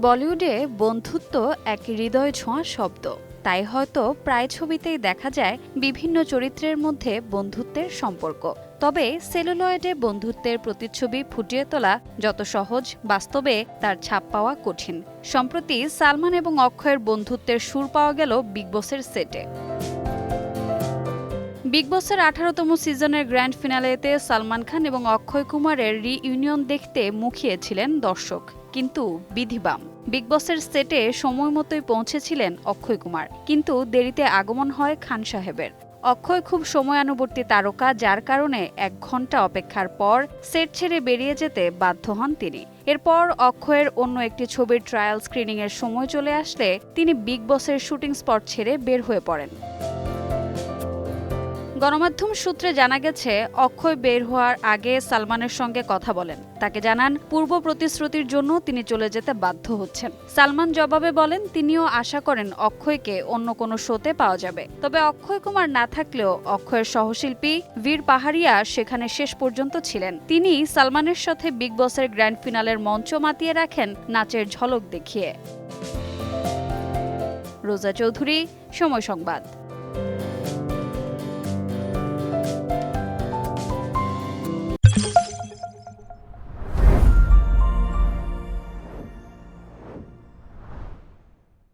বলিউডে বন্ধুত্ব এক হৃদয় ছোঁয়া শব্দ। তাই হয়তো প্রায় ছবিতেই দেখা যায় বিভিন্ন চরিত্রের মধ্যে বন্ধুত্বের সম্পর্ক। তবে সেলুলয়েডে বন্ধুত্বের প্রতিচ্ছবি ফুটিয়ে তোলা যত সহজ, বাস্তবে তার ছাপ পাওয়া কঠিন। সম্প্রতি সালমান এবং অক্ষয়ের বন্ধুত্বের সুর পাওয়া গেল বিগ বসের সেটে। বিগ বসের 18তম সিজনের গ্র্যান্ড ফিনালেতে সালমান খান এবং অক্ষয় কুমারের রিইউনিয়ন দেখতে মুখিয়েছিলেন দর্শক, কিন্তু বিধিবাম। বিগ বসের সেটে সময় মতোই পৌঁছেছিলেন অক্ষয় কুমার, কিন্তু দেরিতে আগমন হয় খান সাহেবের। অক্ষয় খুব সময়ানুবর্তী তারকা, যার কারণে 1 ঘন্টা অপেক্ষার পর সেট ছেড়ে বেরিয়ে যেতে বাধ্য হন তিনি। এরপর অক্ষয়ের অন্য একটি ছবির ট্রায়াল স্ক্রিনিংয়ের সময় চলে আসলে তিনি বিগ বসের শুটিং স্পট ছেড়ে বের হয়ে পড়েন। গণমাধ্যম সূত্রে জানা গেছে, অক্ষয় বের হওয়ার আগে সালমানের সঙ্গে কথা বলেন, তাকে জানান পূর্ব প্রতিশ্রুতির জন্য তিনি চলে যেতে বাধ্য হচ্ছেন। সালমান জবাবে বলেন তিনিও আশা করেন অক্ষয়কে অন্য কোনো শোতে পাওয়া যাবে। তবে অক্ষয় কুমার না থাকলেও অক্ষয়ের সহশিল্পী বীর পাহাড়িয়া সেখানে শেষ পর্যন্ত ছিলেন। তিনি সালমানের সাথে বিগ বসের গ্র্যান্ড ফিনালের মঞ্চ মাতিয়ে রাখেন নাচের ঝলক দেখিয়ে। রোজা চৌধুরী, সময় সংবাদ।